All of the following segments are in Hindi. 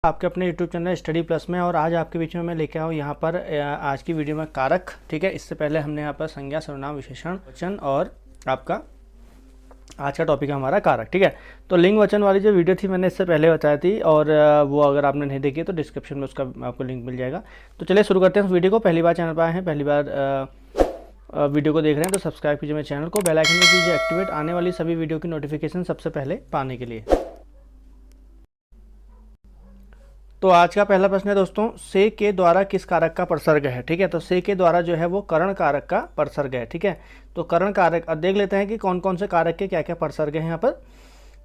आपके अपने YouTube चैनल स्टडी प्लस में। और आज आपके बीच में मैं लेके आऊँ यहाँ पर आज की वीडियो में कारक। ठीक है, इससे पहले हमने यहाँ पर संज्ञा, सर्वनाम, विशेषण, वचन और आपका आज का टॉपिक है हमारा कारक। ठीक है, तो लिंग वचन वाली जो वीडियो थी मैंने इससे पहले बताई थी, और वो अगर आपने नहीं देखी तो डिस्क्रिप्शन में उसका आपको लिंक मिल जाएगा। तो चलिए शुरू करते हैं उस वीडियो को। पहली बार चैनल पर आए हैं, पहली बार वीडियो को देख रहे हैं तो सब्सक्राइब कीजिए मेरे चैनल को, बेल आइकन को कीजिए एक्टिवेट, आने वाली सभी वीडियो की नोटिफिकेशन सबसे पहले पाने के लिए। तो आज का पहला प्रश्न है दोस्तों, से के द्वारा किस कारक का प्रसर्ग है। ठीक है, तो से के द्वारा जो है वो करण कारक का प्रसर्ग है। ठीक है, तो करण कारक अब देख लेते हैं कि कौन कौन से कारक के क्या क्या प्रसर्ग हैं। यहाँ पर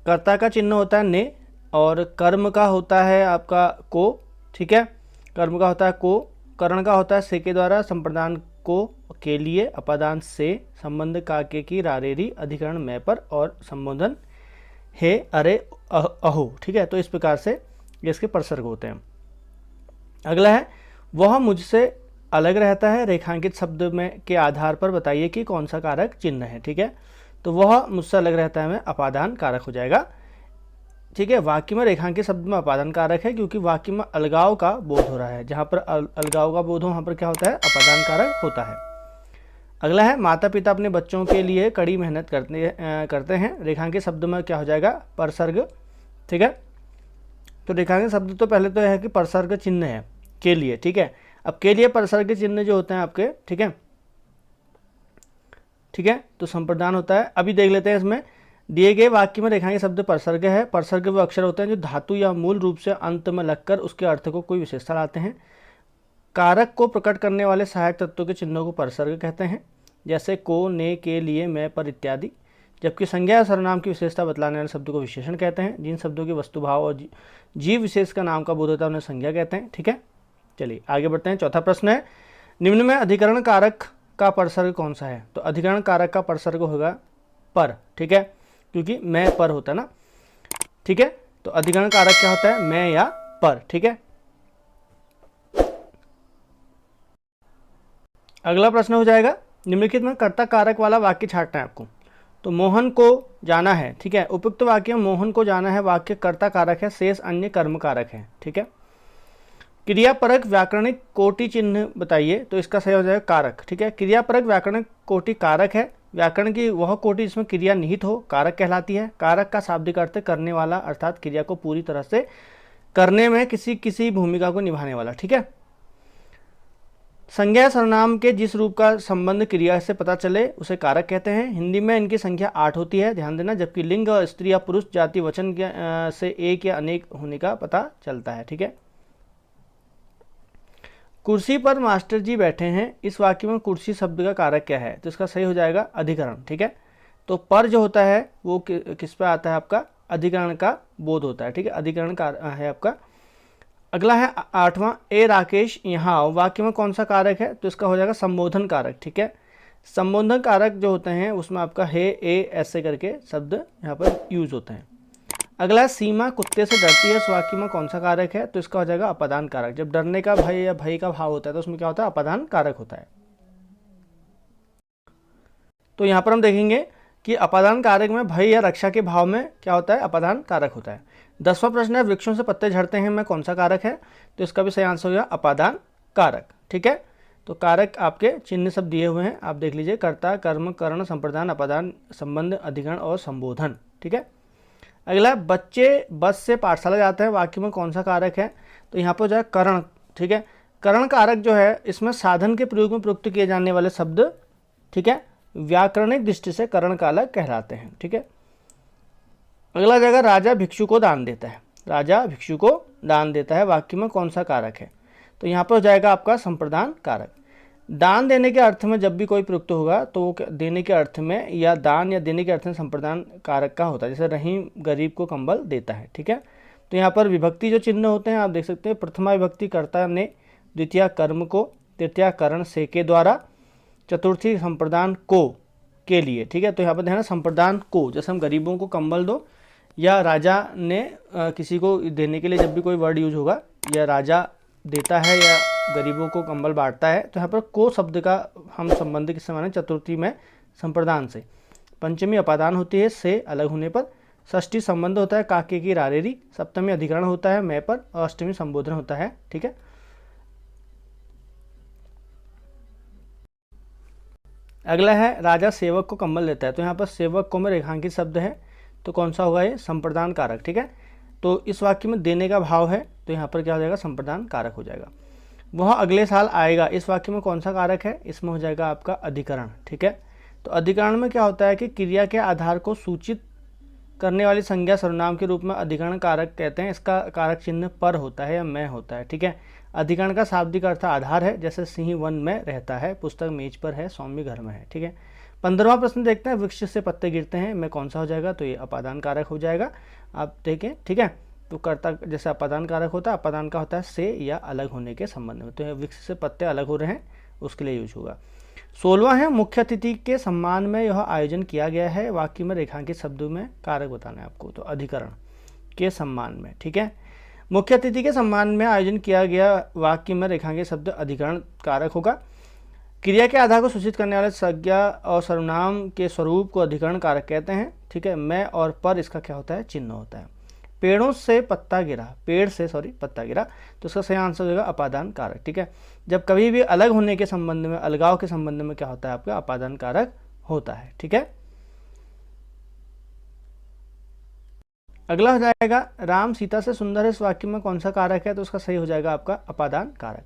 कर्ता का चिन्ह होता है ने, और कर्म का होता है आपका को। ठीक है, कर्म का होता है को, करण का होता है से के द्वारा, संप्रदान को के लिए, अपादान से, संबंध का के की, रारेरी, अधिकरण मैं पर, और संबोधन हे, अरे, अहो। ठीक है, तो इस प्रकार से ये इसके प्रसर्ग होते हैं। अगला है, वह मुझसे अलग रहता है, रेखांकित शब्द में के आधार पर बताइए कि कौन सा कारक चिन्ह है। ठीक है, तो वह मुझसे अलग रहता है में अपादान कारक हो जाएगा। ठीक है, वाक्य में रेखांकित शब्द में अपादान कारक है, क्योंकि वाक्य में अलगाव का बोध हो रहा है। जहाँ पर अलगाव का बोध हो वहाँ पर क्या होता है, अपादान कारक होता है। अगला है, माता पिता अपने बच्चों के लिए कड़ी मेहनत करते हैं, रेखांकित शब्द में क्या हो जाएगा, प्रसर्ग। ठीक है, तो रेखांकित शब्द तो पहले तो है कि प्रसर्ग चिन्ह है के लिए। ठीक है, अब के लिए प्रसर्ग चिन्ह जो होते हैं आपके, ठीक है, ठीक है, तो संप्रदान होता है। अभी देख लेते हैं, इसमें दिए गए वाक्य में रेखांकित शब्द प्रसर्ग है। प्रसर्ग वो अक्षर होते हैं जो धातु या मूल रूप से अंत में लगकर उसके अर्थ को कोई विशेषता लाते हैं। कारक को प्रकट करने वाले सहायक तत्वों के चिन्हों को प्रसर्ग कहते हैं, जैसे को, ने, के, लिए, मैं, पर इत्यादि। जबकि संज्ञा या सर्वनाम की विशेषता बतलाने वाले शब्दों को विशेषण कहते हैं। जिन शब्दों के वस्तुभाव और जीव विशेष का नाम का बोध होता है उन्हें संज्ञा कहते हैं। ठीक है, चलिए आगे बढ़ते हैं। चौथा प्रश्न है, निम्न में अधिकरण कारक का प्रसर्ग कौन सा है। तो अधिकरण कारक का प्रसर्ग होगा पर। ठीक है, क्योंकि मैं पर होता है ना। ठीक है, तो अधिकरण कारक क्या होता है, मैं या पर। ठीक है, अगला प्रश्न हो जाएगा, निम्नलिखित में कर्ता कारक वाला वाक्य छांटना है आपको। तो मोहन को जाना है। ठीक है, उपयुक्त वाक्य में मोहन को जाना है वाक्य कर्ता कारक है, शेष अन्य कर्म कारक है। ठीक है, क्रियापरक व्याकरणिक कोटि चिन्ह बताइए, तो इसका सही हो जाएगा कारक। ठीक है, क्रियापरक व्याकरणिक कोटि कारक है। व्याकरण की वह कोटि जिसमें क्रिया निहित हो कारक कहलाती है। कारक का शाब्दिक अर्थ करने वाला, अर्थात क्रिया को पूरी तरह से करने में किसी भूमिका को निभाने वाला। ठीक है, संज्ञा सर्वनाम के जिस रूप का संबंध क्रिया से पता चले उसे कारक कहते हैं। हिंदी में इनकी संख्या 8 होती है, ध्यान देना। जबकि लिंग और स्त्री या पुरुष जाति वचन से एक या अनेक होने का पता चलता है। ठीक है, कुर्सी पर मास्टर जी बैठे हैं, इस वाक्य में कुर्सी शब्द का कारक क्या है। तो इसका सही हो जाएगा अधिकरण। ठीक है, तो पर जो होता है वो किस पे आता है, आपका अधिकरण का बोध होता है। ठीक है, अधिकरण का है आपका। अगला है आठवां, ए राकेश यहाँ आओ, वाक्य में कौन सा कारक है। तो इसका हो जाएगा संबोधन कारक। ठीक है, संबोधन कारक जो होते हैं उसमें आपका हे, ए, ऐसे करके शब्द यहाँ पर यूज होते हैं। अगला है, सीमा कुत्ते से डरती है, इस वाक्य में कौन सा कारक है। तो इसका हो जाएगा अपादान कारक। जब डरने का भय या भय का भाव होता है तो उसमें क्या होता है, अपादान कारक होता है। तो यहाँ पर हम देखेंगे कि अपादान कारक में भय या रक्षा के भाव में क्या होता है, अपादान कारक होता है। 10वां प्रश्न है, वृक्षों से पत्ते झड़ते हैं में कौन सा कारक है। तो इसका भी सही आंसर हो गया अपादान कारक। ठीक है, तो कारक आपके चिन्ह सब दिए हुए हैं, आप देख लीजिए, कर्ता, कर्म, करण, संप्रदान, अपादान, संबंध, अधिकरण और संबोधन। ठीक है, अगला, बच्चे बस से पाठशाला जाते हैं, वाक्य में कौन सा कारक है। तो यहाँ पर जो है करण। ठीक है, करण कारक जो है इसमें साधन के प्रयोग में प्रयुक्त किए जाने वाले शब्द, ठीक है, व्याकरणिक दृष्टि से करण कारक कहलाते हैं। ठीक है, अगला जगह, राजा भिक्षु को दान देता है, राजा भिक्षु को दान देता है, वाक्य में कौन सा कारक है। तो यहाँ पर हो जाएगा आपका संप्रदान कारक। दान देने के अर्थ में जब भी कोई प्रयुक्त होगा तो वो देने के अर्थ में या दान या देने के अर्थ में संप्रदान कारक का होता है। जैसे रहीम गरीब को कंबल देता है। ठीक है, तो यहाँ पर विभक्ति जो चिन्ह होते हैं आप देख सकते हैं, प्रथमा विभक्ति कर्ता ने, द्वितीय कर्म को, तृतीय करण से के द्वारा, चतुर्थी संप्रदान को के लिए। ठीक है, तो यहाँ पर ध्यान, संप्रदान को, जैसे हम गरीबों को कंबल दो, या राजा ने किसी को देने के लिए जब भी कोई वर्ड यूज होगा, या राजा देता है या गरीबों को कंबल बांटता है, तो यहाँ पर को शब्द का हम संबंध किससे माने, चतुर्थी में संप्रदान से। पंचमी अपादान होती है से अलग होने पर, षष्ठी संबंध होता है काके की रारेरी, सप्तमी अधिकरण होता है मैं पर, और अष्टमी संबोधन होता है। ठीक है, अगला है राजा सेवक को कंबल देता है। तो यहाँ पर सेवक को में रेखांकित शब्द है, तो कौन सा होगा ये, संप्रदान कारक। ठीक है, तो इस वाक्य में देने का भाव है, तो यहाँ पर क्या हो जाएगा, संप्रदान कारक हो जाएगा। वह अगले साल आएगा, इस वाक्य में कौन सा कारक है, इसमें हो जाएगा आपका अधिकरण। ठीक है, तो अधिकरण में क्या होता है कि क्रिया के आधार को सूचित करने वाली संज्ञा सर्वनाम के रूप में अधिकरण कारक कहते हैं। इसका कारक चिन्ह पर होता है या मैं होता है। ठीक है, अधिकरण का शाब्दिक अर्थ आधार है, जैसे सिंह वन में रहता है, पुस्तक मेज पर है, स्वामी घर में है। ठीक है, 15वां प्रश्न देखते हैं, वृक्ष से पत्ते गिरते हैं, मैं कौन सा हो जाएगा, तो ये अपादान कारक हो जाएगा। आप देखें, ठीक है, तो कर्ता जैसे अपादान कारक होता है, अपादान का होता है से या अलग होने के संबंध में, तो ये वृक्ष से पत्ते अलग हो रहे हैं उसके लिए यूज होगा। 16वां है, मुख्य अतिथि के सम्मान में यह आयोजन किया गया है, वाक्य में रेखांकित शब्दों में कारक बताना है आपको, तो अधिकरण के सम्मान में। ठीक है, मुख्य अतिथि के सम्मान में आयोजन किया गया, वाक्य में रेखांकित शब्द अधिकरण कारक होगा। क्रिया के आधार को सूचित करने वाले संज्ञा और सर्वनाम के स्वरूप को अधिकरण कारक कहते हैं। ठीक है, मैं और पर इसका क्या होता है, चिन्ह होता है। पेड़ों से पत्ता गिरा, पेड़ से पत्ता गिरा, तो इसका सही आंसर हो जाएगा अपादान कारक। ठीक है, जब कभी भी अलग होने के संबंध में, अलगाव के संबंध में क्या होता है आपका, अपादान कारक होता है। ठीक है, अगला हो जाएगा राम सीता से सुंदर है, इस वाक्य में कौन सा कारक है, तो उसका सही हो जाएगा आपका अपादान कारक।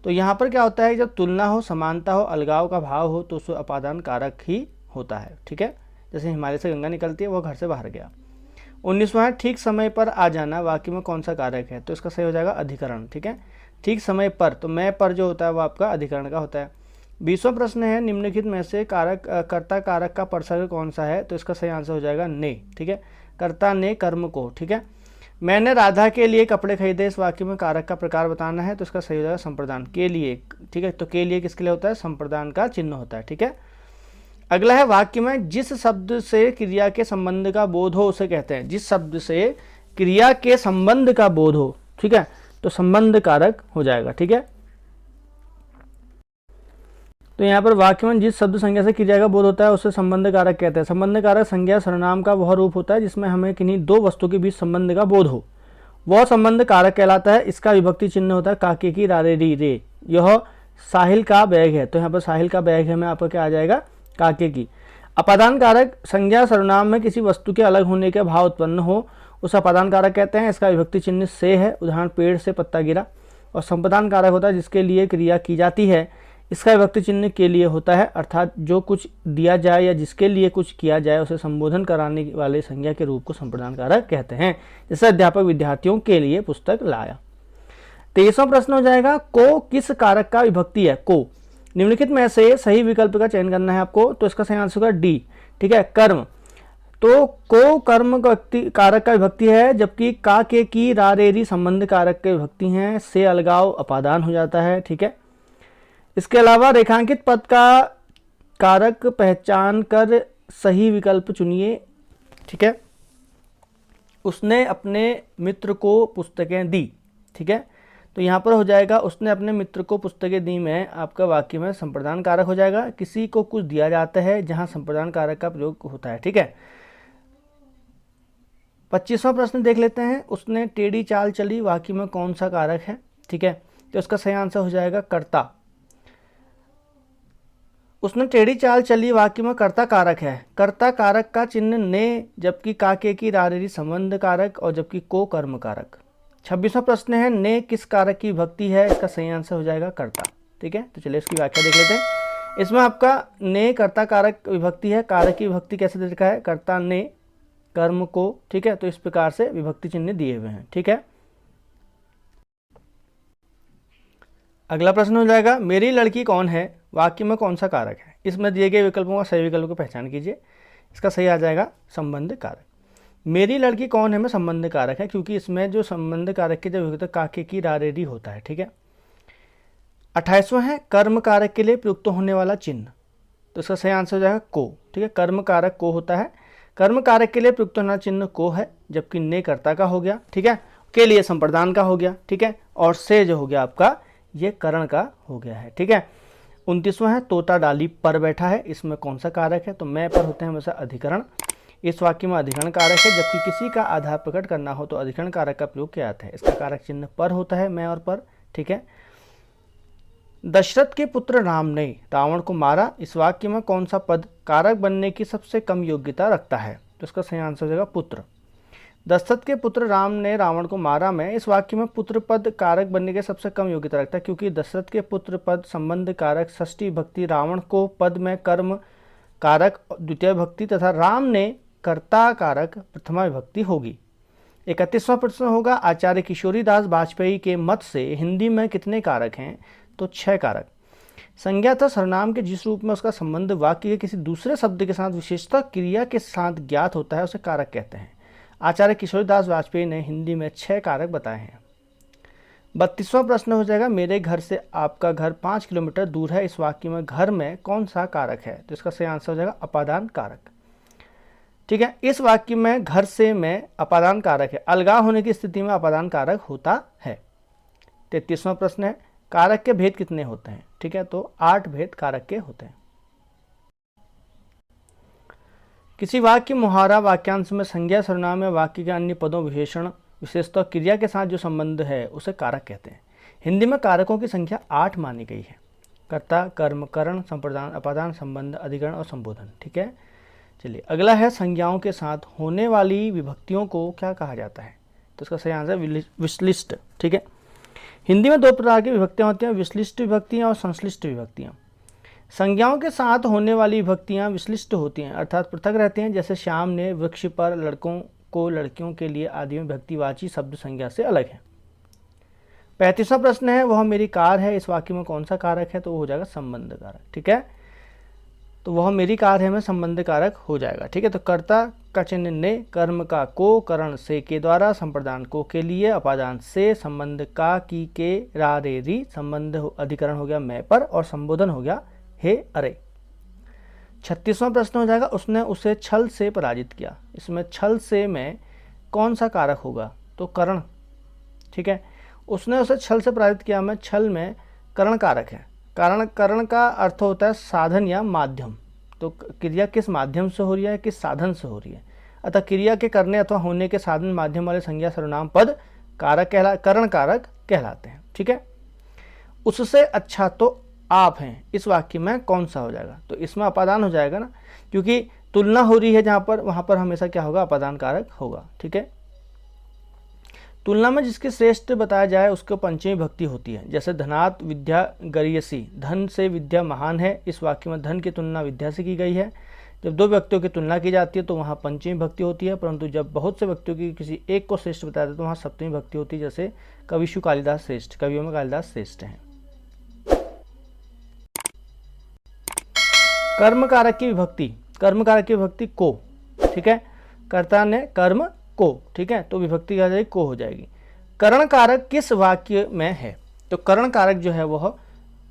तो यहाँ पर क्या होता है, जब तुलना हो, समानता हो, अलगाव का भाव हो, तो उसमें अपादान कारक ही होता है। ठीक है, जैसे हिमालय से गंगा निकलती है, वो घर से बाहर गया। 19वां है, ठीक समय पर आ जाना, वाक्य में कौन सा कारक है, तो इसका सही हो जाएगा अधिकरण। ठीक है, ठीक समय पर, तो मैं पर जो होता है वो आपका अधिकरण का होता है। 20वां प्रश्न है, निम्नलिखित में से कारक कर्ता कारक का परसर्ग कौन सा है, तो इसका सही आंसर हो जाएगा ने। ठीक है, कर्ता ने कर्म को। ठीक है, मैंने राधा के लिए कपड़े खरीदे, इस वाक्य में कारक का प्रकार बताना है, तो इसका सही हो जाएगा संप्रदान के लिए। ठीक है, तो के लिए किसके लिए होता है, संप्रदान का चिन्ह होता है। ठीक है, अगला है, वाक्य में जिस शब्द से क्रिया के संबंध का बोध हो उसे कहते हैं, जिस शब्द से क्रिया के संबंध का बोध हो। ठीक है, तो संबंध कारक हो जाएगा। ठीक है, तो यहाँ पर वाक्य में जिस शब्द संज्ञा से क्रिया का बोध होता है उसे संबंध कारक कहते हैं। संबंध कारक संज्ञा सर्वनाम का वह रूप होता है जिसमें हमें किन्हीं दो वस्तु के बीच संबंध का बोध हो, वह संबंध कारक कहलाता है। इसका विभक्ति चिन्ह होता है काके की रारे री रे, यह साहिल का बैग है, तो यहाँ पर साहिल का बैग है में आपका क्या आ जाएगा, काके की। अपादान कारक संज्ञा सर्वनाम में किसी वस्तु के अलग होने के भाव उत्पन्न हो, उसे अपादान कारक कहते हैं। इसका विभक्ति चिन्ह से है, उदाहरण पेड़ से पत्ता गिरा। और संप्रदान कारक होता है जिसके लिए क्रिया की जाती है, इसका विभक्ति चिन्ह के लिए होता है, अर्थात जो कुछ दिया जाए या जिसके लिए कुछ किया जाए उसे संबोधन कराने वाले संज्ञा के रूप को संप्रदान कारक कहते हैं। जैसे अध्यापक विद्यार्थियों के लिए पुस्तक लाया। 23वां प्रश्न हो जाएगा, को किस कारक का विभक्ति है, को। निम्नलिखित में से सही विकल्प का चयन करना है आपको, तो इसका सही आंसर होगा डी। ठीक है, कर्म, तो को कर्म कारक का विभक्ति है, जबकि का के की रा रे री संबंध कारक के विभक्ति हैं, से अलगाव अपादान हो जाता है। ठीक है, इसके अलावा रेखांकित पद का कारक पहचान कर सही विकल्प चुनिए। ठीक है, उसने अपने मित्र को पुस्तकें दी। ठीक है, तो यहाँ पर हो जाएगा उसने अपने मित्र को पुस्तकें दी में आपका वाक्य में संप्रदान कारक हो जाएगा। किसी को कुछ दिया जाता है जहाँ संप्रदान कारक का प्रयोग होता है। ठीक है, 25वां प्रश्न देख लेते हैं, उसने टेढ़ी चाल चली, वाक्य में कौन सा कारक है। ठीक है, तो इसका सही आंसर हो जाएगा कर्ता। उसने टेढ़ी चाल चली, वाक्य में कर्ता कारक है। कर्ता कारक का चिन्ह ने, जबकि काके की रारेरी संबंध कारक और जबकि को कर्म कारक। 26वां प्रश्न है, ने किस कारक की विभक्ति है, इसका सही आंसर हो जाएगा कर्ता। ठीक है, तो चलिए इसकी व्याख्या देख लेते हैं। इसमें आपका ने कर्ता कारक विभक्ति है, कारक की विभक्ति कैसे दे रखा है, कर्ता ने कर्म को। ठीक है, तो इस प्रकार से विभक्ति चिन्ह दिए हुए हैं। ठीक है, अगला प्रश्न हो जाएगा, मेरी लड़की कौन है, वाक्य में कौन सा कारक है। इसमें दिए गए विकल्पों का सही विकल्प को पहचान कीजिए। इसका सही आ जाएगा संबंध कारक। मेरी लड़की कौन है में संबंध कारक है, क्योंकि इसमें जो संबंध कारक के जो विकल्प काके की रारेरी होता है। ठीक है, 28वां है, कर्म कारक के लिए प्रयुक्त होने वाला चिन्ह, तो इसका सही आंसर हो जाएगा को। ठीक है, कर्म कारक को होता है, कर्म कारक के लिए प्रयुक्त होना चिन्ह को है, जबकि ने कर्ता का हो गया। ठीक है, के लिए संप्रदान का हो गया। ठीक है, और से जो हो गया आपका ये करण का हो गया है। ठीक है, 29वां है, तोता डाली पर बैठा है, इसमें कौन सा कारक है, तो मैं पर होते हैं हमेशा अधिकरण। इस वाक्य में अधिकरण कारक है, जबकि किसी का आधार प्रकट करना हो तो अधिकरण कारक का प्रयोग किया जाता है। इसका कारक चिन्ह पर होता है, मैं और पर। ठीक है। दशरथ के पुत्र राम ने रावण को मारा, इस वाक्य में कौन सा पद कारक बनने की सबसे कम योग्यता रखता है? तो इसका सही आंसर हो जाएगा पुत्र। दशरथ के पुत्र राम ने रावण को मारा में इस वाक्य में पुत्र पद कारक बनने के सबसे कम योग्यता रखता है, क्योंकि दशरथ के पुत्र पद संबंध कारक षष्ठी भक्ति, रावण को पद में कर्म कारक द्वितीय भक्ति तथा राम ने कर्ता कारक प्रथमा विभक्ति होगी। 31वां प्रश्न होगा, आचार्य किशोरी दास वाजपेयी के मत से हिंदी में कितने कारक हैं? तो 6 कारक। संज्ञा तथा सर्वनाम के जिस रूप में उसका संबंध वाक्य के किसी दूसरे शब्द के साथ विशेषता क्रिया के साथ ज्ञात होता है उसे कारक कहते हैं। आचार्य किशोरी दास वाजपेयी ने हिंदी में 6 कारक बताए हैं। 32वां प्रश्न हो जाएगा, मेरे घर से आपका घर 5 किलोमीटर दूर है, इस वाक्य में घर में कौन सा कारक है? तो इसका सही आंसर हो जाएगा अपादान कारक। ठीक है। इस वाक्य में घर से में अपादान कारक है, अलगाव होने की स्थिति में अपादान कारक होता है। 33वां प्रश्न है, कारक के भेद कितने होते हैं? ठीक है, तो 8 भेद कारक के होते हैं। किसी वाक्य, मुहावरा, वाक्यांश में संज्ञा, सर्वनाम या वाक्य के अन्य पदों, विशेषण, विशेषता, क्रिया के साथ जो संबंध है उसे कारक कहते हैं। हिंदी में कारकों की संख्या 8 मानी गई है। कर्ता, कर्म, करण, संप्रदान, अपादान, संबंध, अधिकरण और संबोधन। ठीक है। चलिए अगला है, संज्ञाओं के साथ होने वाली विभक्तियों को क्या कहा जाता है? तो इसका सही आंसर विश्लिष्ट। ठीक है। हिंदी में 2 प्रकार की विभक्तियां होती हैं, विश्लिष्ट विभक्तियां और संश्लिष्ट विभक्तियां। संज्ञाओं के साथ होने वाली विभक्तियां विश्लिष्ट होती हैं, अर्थात पृथक रहती हैं। जैसे श्याम ने वृक्ष पर, लड़कों को, लड़कियों के लिए आदि में विभक्तिवाची शब्द संज्ञा से अलग है। 35वां प्रश्न है, वह मेरी कार है, इस वाक्य में कौन सा कारक है? तो वो हो जाएगा संबंध कारक। ठीक है। तो वह मेरी कार है में संबंध कारक हो जाएगा। ठीक है। तो कर्ता का चिन्ह ने, कर्म का को, करण से के द्वारा, संप्रदान को के लिए, अपादान से, संबंध का की के, रा रे री, संबंध अधिकरण हो गया मैं पर, और संबोधन हो गया हे अरे। 36वां प्रश्न हो जाएगा, उसने उसे छल से पराजित किया, इसमें छल से में कौन सा कारक होगा? तो करण। ठीक है। उसने उसे छल से पराजित किया में छल में करण कारक है। करण का अर्थ होता है साधन या माध्यम। तो क्रिया किस माध्यम से हो रही है, किस साधन से हो रही है? अतः क्रिया के करने अथवा होने के साधन माध्यम वाले संज्ञा सर्वनाम पद करण कारक कहलाते हैं। ठीक है। उससे अच्छा तो आप हैं, इस वाक्य में कौन सा हो जाएगा? तो इसमें अपादान हो जाएगा ना, क्योंकि तुलना हो रही है जहां पर, वहां पर हमेशा क्या होगा? अपादान कारक होगा। ठीक है। तुलना में जिसके श्रेष्ठ बताया जाए उसको पंचमी भक्ति होती है। जैसे धनात् विद्या गरीयसी, धन से विद्या महान है, इस वाक्य में धन की तुलना विद्या से की गई है। जब 2 व्यक्तियों की तुलना की जाती है तो वहाँ पंचमी भक्ति होती है, परंतु जब बहुत से व्यक्तियों की किसी एक को श्रेष्ठ बताया जाता है तो वहाँ सप्तमी भक्ति होती है। जैसे कविशु कालिदास श्रेष्ठ, कवियों में कालिदास श्रेष्ठ हैं। कर्म कारक की विभक्ति, कर्म कारक की विभक्ति को। ठीक है। कर्ता ने कर्म को। ठीक है। तो विभक्ति क्या हो जाएगी? को हो जाएगी। करण कारक किस वाक्य में है? तो करण कारक जो है वह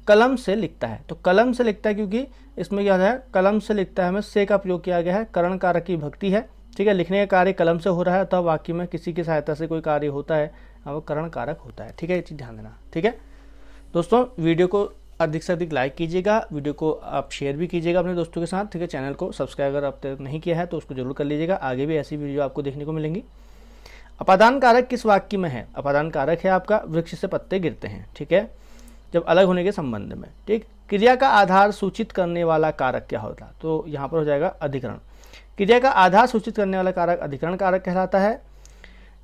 कलम से लिखता है। तो कलम से लिखता है क्योंकि इसमें क्या है? कलम से लिखता है में से का प्रयोग किया गया है। करण कारक की विभक्ति है। ठीक है। लिखने का कार्य कलम से हो रहा है, तब वाक्य में किसी की सहायता से कोई कार्य होता है, वो करण कारक होता है। ठीक है। ये चीज़ ध्यान देना। ठीक है दोस्तों, वीडियो को अधिक से अधिक लाइक कीजिएगा, वीडियो को आप शेयर भी कीजिएगा अपने दोस्तों के साथ। ठीक है। चैनल को सब्सक्राइब अगर अब तक नहीं किया है तो उसको जरूर कर लीजिएगा, आगे भी ऐसी वीडियो आपको देखने को मिलेंगी। अपादान कारक किस वाक्य में है? अपादान कारक है आपका वृक्ष से पत्ते गिरते हैं। ठीक है। जब अलग होने के संबंध में। ठीक। क्रिया का आधार सूचित करने वाला कारक क्या होता? तो यहाँ पर हो जाएगा अधिकरण। क्रिया का आधार सूचित करने वाला कारक अधिकरण कारक कहलाता है।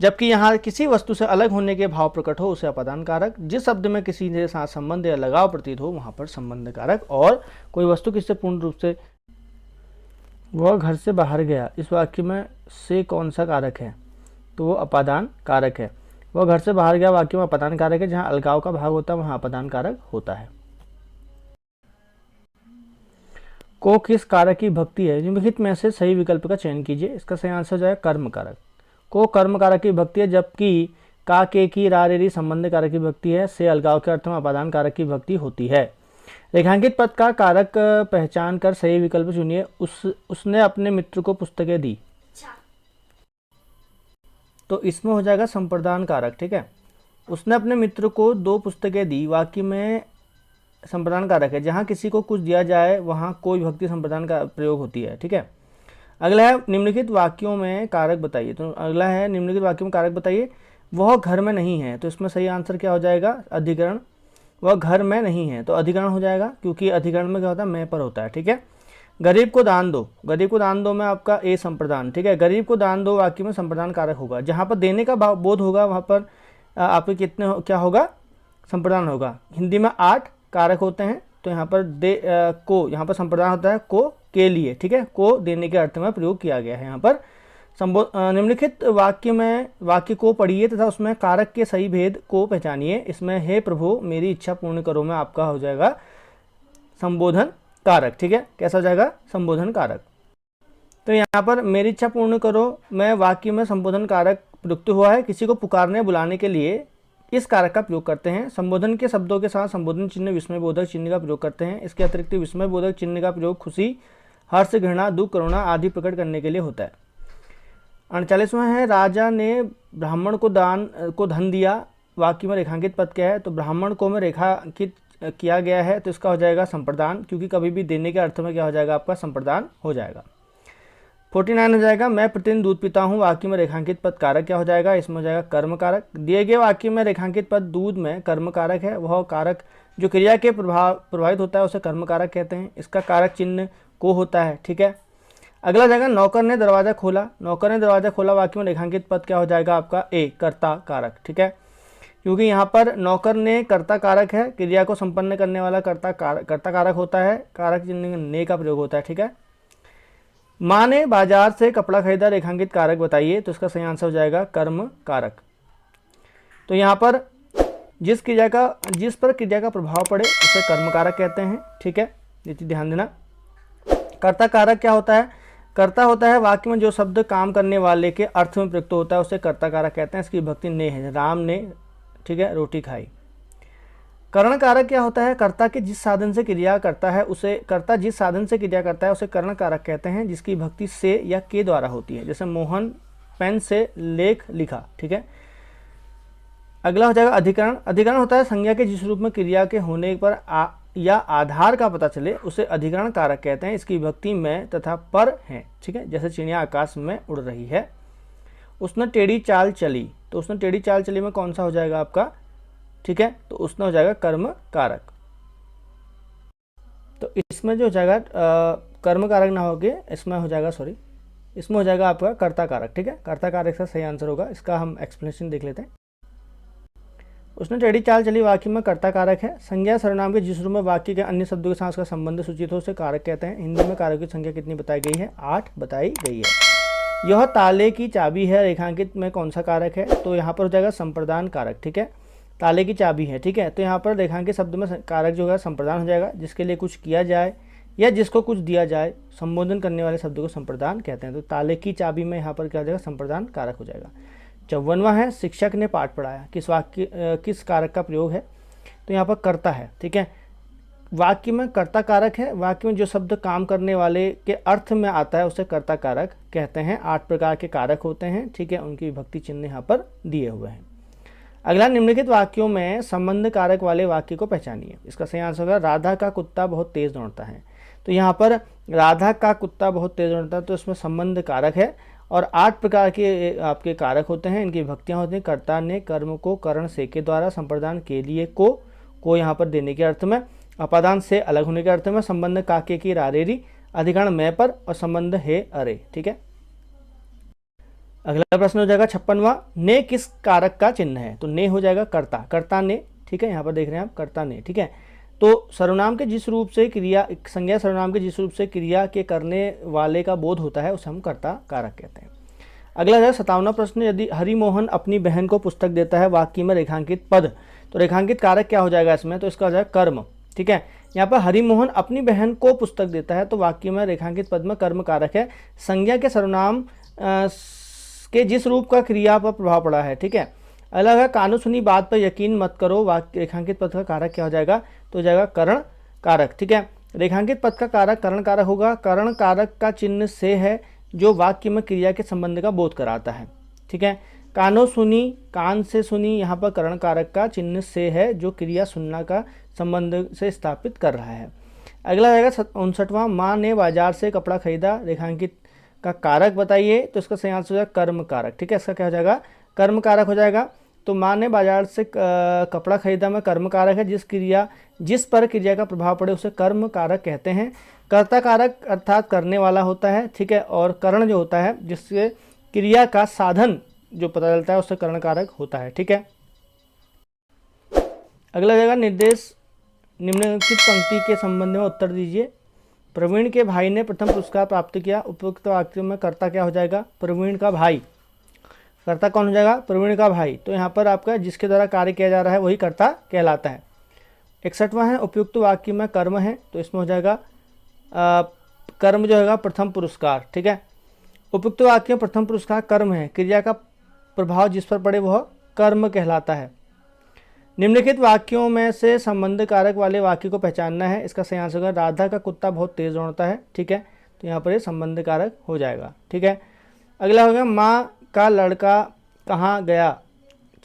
जबकि यहाँ किसी वस्तु से अलग होने के भाव प्रकट हो उसे अपादान कारक। जिस शब्द में किसी के साथ संबंध या लगाव प्रतीत हो वहाँ पर संबंध कारक। और कोई वस्तु किससे पूर्ण रूप से, वह घर से बाहर गया, इस वाक्य में से कौन सा कारक है? तो वो अपादान कारक है। वह घर से बाहर गया वाक्य में अपादान कारक है। जहाँ अलगाव का भाग होता है वहाँ अपादान कारक होता है। को किस कारक की भक्ति है? निम्नलिखित में से सही विकल्प का चयन कीजिए। इसका सही आंसर जो है कर्म कारक। को कर्म कारक की भक्ति है, जबकि का के की रा रे री संबंध कारक की भक्ति है। से अलगाव के अर्थ में अपादान कारक की भक्ति होती है। रेखांकित पद का कारक पहचान कर सही विकल्प चुनिए। उसने अपने मित्र को पुस्तकें दी, तो इसमें हो जाएगा संप्रदान कारक। ठीक है। उसने अपने मित्र को 2 पुस्तकें दी, वाक्य में संप्रदान कारक है। जहाँ किसी को कुछ दिया जाए वहाँ कोई विभक्ति संप्रदान का प्रयोग होती है। ठीक है। अगला है निम्नलिखित वाक्यों में कारक बताइए। तो अगला है निम्नलिखित वाक्यों में कारक बताइए। वह घर में नहीं है, तो इसमें सही आंसर क्या हो जाएगा? अधिकरण। वह घर में नहीं है तो अधिकरण हो जाएगा, क्योंकि अधिकरण में क्या होता है? मैं पर होता है। ठीक है। गरीब को दान दो, गरीब को दान दो में आपका ए संप्रदान। ठीक है। गरीब को दान दो वाक्य में संप्रदान कारक होगा। जहाँ पर देने का बोध होगा वहाँ पर आपके कितने क्या होगा? संप्रदान होगा। हिंदी में 8 कारक होते हैं, तो यहाँ पर को यहाँ पर संप्रदान होता है को के लिए। ठीक है। को देने के अर्थ में प्रयोग किया गया है। यहाँ पर निम्नलिखित वाक्य में वाक्य को पढ़िए तथा उसमें कारक के सही भेद को पहचानिए। इसमें हे प्रभु मेरी इच्छा पूर्ण करो में आपका हो जाएगा संबोधन कारक। ठीक है। कैसा हो जाएगा? संबोधन कारक। तो यहाँ पर मेरी इच्छा पूर्ण करो में वाक्य में संबोधन कारक प्रयुक्त हुआ है। किसी को पुकारने बुलाने के लिए इस कारक का प्रयोग करते हैं। संबोधन के शब्दों के साथ संबोधन चिन्ह विस्मय बोधक चिन्ह का प्रयोग करते हैं। इसके अतिरिक्त विस्मय बोधक चिन्ह का प्रयोग खुशी, हर्ष, घृणा, दुख, करुणा आदि प्रकट करने के लिए होता है। 48वां है राजा ने ब्राह्मण को धन दिया। वाक्य में रेखांकित पद क्या है? तो ब्राह्मण को में रेखांकित किया गया है, तो इसका हो जाएगा संप्रदान, क्योंकि कभी भी देने के अर्थ में क्या हो जाएगा? आपका संप्रदान हो जाएगा। 49 हो जाएगा मैं प्रतिदिन दूध पीता हूँ। वाक्य में रेखांकित पद कारक क्या हो जाएगा? इसमें हो जाएगा कर्म कारक। दिए गए वाक्य में रेखांकित पद दूध में कर्म कारक है। वह कारक जो क्रिया के प्रभावित होता है उसे कर्म कारक कहते हैं। इसका कारक चिन्ह को होता है। ठीक है। अगला जाएगा नौकर ने दरवाजा खोला। नौकर ने दरवाजा खोला वाक्य में रेखांकित पद क्या हो जाएगा? आपका ए कर्ता कारक। ठीक है। क्योंकि यहाँ पर नौकर ने कर्ता कारक है, क्रिया को संपन्न करने वाला कर्ता कारक होता है। कारक चिन्ह ने का प्रयोग होता है। ठीक है। माँ ने बाजार से कपड़ा खरीदा। रेखांकित कारक बताइए। तो इसका सही आंसर हो जाएगा कर्म कारक। तो यहाँ पर जिस पर क्रिया का प्रभाव पड़े उसे कर्म कारक कहते हैं। ठीक है। ये चीज ध्यान देना। कर्ता कारक क्या होता है? कर्ता होता है वाक्य में जो शब्द काम करने वाले के अर्थ में प्रयुक्त होता है उसे कर्ता कारक कहते हैं। इसकी विभक्ति ने है। राम ने, ठीक है, रोटी खाई। करण कारक क्या होता है? कर्ता के जिस साधन से क्रिया करता है उसे करण कारक कहते हैं, जिसकी विभक्ति से या के द्वारा होती है। जैसे मोहन पेन से लेख लिखा। ठीक है। अगला हो जाएगा अधिकरण। अधिकरण होता है संज्ञा के जिस रूप में क्रिया के होने पर या आधार का पता चले उसे अधिकरण कारक कहते हैं। इसकी विभक्ति में तथा पर है। ठीक है। जैसे चिड़िया आकाश में उड़ रही है। उसने टेढ़ी चाल चली, तो उसने टेढ़ी चाल चली में कौन सा हो जाएगा आपका? ठीक है। तो उसमें हो जाएगा कर्म कारक। तो इसमें जो हो जाएगा कर्म कारक ना होके इसमें हो जाएगा आपका कर्ता कारक। ठीक है। कर्ता कारक का सही आंसर होगा। इसका हम एक्सप्लेनेशन देख लेते हैं। उसने टेढ़ी चाल चली वाक्य में कर्ता कारक है। संज्ञा सर्वनाम के जिस रूप में वाक्य के अन्य शब्दों के साथ उसका संबंध सूचित हो उसे कारक कहते हैं। हिंदी में कारक की संख्या कितनी बताई गई है? 8 बताई गई है। यह ताले की चाबी है। रेखांकित में कौन सा कारक है? तो यहाँ पर हो जाएगा संप्रदान कारक। ठीक है। ताले की चाबी है। ठीक है। तो यहाँ पर रेखांकित शब्द में कारक जो है संप्रदान हो जाएगा। जिसके लिए कुछ किया जाए या जिसको कुछ दिया जाए, संबोधन करने वाले शब्द को संप्रदान कहते हैं। तो ताले की चाबी में यहाँ पर क्या हो जाएगा? संप्रदान कारक हो जाएगा। 54वां है शिक्षक ने पाठ पढ़ाया। किस कारक का प्रयोग है? तो यहाँ पर कर्ता है। ठीक है। वाक्य में कर्ता कारक है। वाक्य में जो शब्द काम करने वाले के अर्थ में आता है उसे कर्ता कारक कहते हैं। 8 प्रकार के कारक होते हैं। ठीक है। उनकी विभक्ति चिन्ह यहाँ पर दिए हुए हैं। अगला निम्नलिखित वाक्यों में संबंध कारक वाले वाक्य को पहचानिए। इसका सही आंसर होगा राधा का कुत्ता बहुत तेज दौड़ता है। तो यहाँ पर राधा का कुत्ता बहुत तेज दौड़ता है, तो इसमें संबंध कारक है। और 8 प्रकार के आपके कारक होते हैं। इनकी विभक्तियाँ होती हैं। कर्ता ने कर्म को करण से के द्वारा, संप्रदान के लिए को यहाँ पर देने के अर्थ में, अपादान से अलग होने के अर्थ में, संबंध काके की रारेरी, अधिकरण मैं पर और संबंध है अरे। ठीक है। अगला प्रश्न हो जाएगा 56वां। ने किस कारक का चिन्ह है? तो ने हो जाएगा कर्ता ने। ठीक है। यहाँ पर देख रहे हैं आप कर्ता ने। ठीक है। तो सर्वनाम के जिस रूप से क्रिया, संज्ञा सर्वनाम के जिस रूप से क्रिया के करने वाले का बोध होता है उसे हम कर्ता कारक कहते हैं। अगला है 57वां प्रश्न। यदि हरिमोहन अपनी बहन को पुस्तक देता है वाक्य में रेखांकित पद, तो रेखांकित कारक क्या हो जाएगा इसमें? तो इसका हो जाएगा कर्म। ठीक है। यहाँ पर हरिमोहन अपनी बहन को पुस्तक देता है, तो वाक्य में रेखांकित पद में कर्म कारक है। संज्ञा के सर्वनाम के जिस रूप का क्रिया पर प्रभाव पड़ा है। ठीक है। अलग है कानून सुनी बात पर यकीन मत करो। वाक्य रेखांकित पद का कारक क्या हो जाएगा? तो हो जाएगा करण कारक। ठीक है। रेखांकित पद का कारक करण कारक होगा। करण कारक का चिन्ह से है जो वाक्य में क्रिया के संबंध का बोध कराता है। ठीक है। कानों सुनी, कान से सुनी, यहाँ पर करण कारक का चिन्ह से है जो क्रिया सुनना का संबंध से स्थापित कर रहा है। अगला रहेगा 59वां। माँ ने बाजार से कपड़ा खरीदा। रेखांकित का कारक बताइए, तो इसका सही आंसर हो जाएगा कर्म कारक। ठीक है, इसका क्या हो जाएगा, कर्म कारक हो जाएगा। तो माँ ने बाजार से कपड़ा खरीदा में कर्म कारक है, जिस पर क्रिया का प्रभाव पड़े उसे कर्म कारक कहते हैं। कर्ता कारक अर्थात करने वाला होता है। ठीक है, और करण जो होता है जिससे क्रिया का साधन जो पता चलता है उससे करण कारक होता है। ठीक है, अगला जगह निर्देश निम्नलिखित पंक्ति के संबंध में उत्तर दीजिए। प्रवीण के भाई ने प्रथम पुरस्कार प्राप्त किया। उपयुक्त वाक्य में कर्ता क्या हो जाएगा, प्रवीण का भाई। कर्ता कौन हो जाएगा, प्रवीण का भाई। तो यहाँ पर आपका जिसके द्वारा कार्य किया जा रहा है वही कर्ता कहलाता है। 61वां है, उपयुक्त वाक्य में कर्म है, तो इसमें हो जाएगा कर्म जो होगा प्रथम पुरस्कार। ठीक है, उपयुक्त वाक्य में प्रथम पुरस्कार कर्म है, क्रिया का प्रभाव जिस पर पड़े वह कर्म कहलाता है। निम्नलिखित वाक्यों में से संबंध कारक वाले वाक्य को पहचानना है। इसका सही आंसर होगा राधा का कुत्ता बहुत तेज दौड़ता है। ठीक है, तो यहाँ पर ये संबंध कारक हो जाएगा। ठीक है, अगला होगा माँ का लड़का कहाँ गया।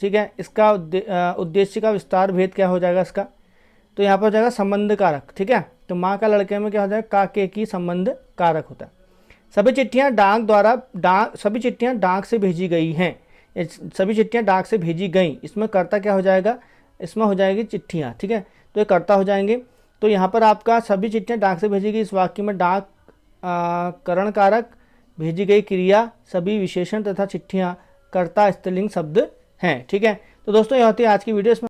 ठीक है, इसका उद्देश्य का विस्तार भेद क्या हो जाएगा इसका, तो यहाँ पर हो जाएगा संबंध कारक। ठीक है, तो माँ का लड़के में क्या हो जाएगा, काके की संबंध कारक होता है। सभी चिट्ठियाँ डाक से भेजी गई हैं। सभी चिट्ठियाँ डाक से भेजी गई, इसमें कर्ता क्या हो जाएगा, इसमें हो जाएगी चिट्ठियाँ। ठीक है, तो ये कर्ता हो जाएंगे। तो यहाँ पर आपका सभी चिट्ठियाँ डाक से भेजी गई, इस वाक्य में डाक करण कारक, भेजी गई क्रिया, सभी विशेषण तथा चिट्ठियाँ कर्ता स्त्रीलिंग शब्द हैं। ठीक है, तो दोस्तों यह होती है आज की वीडियो। इसमें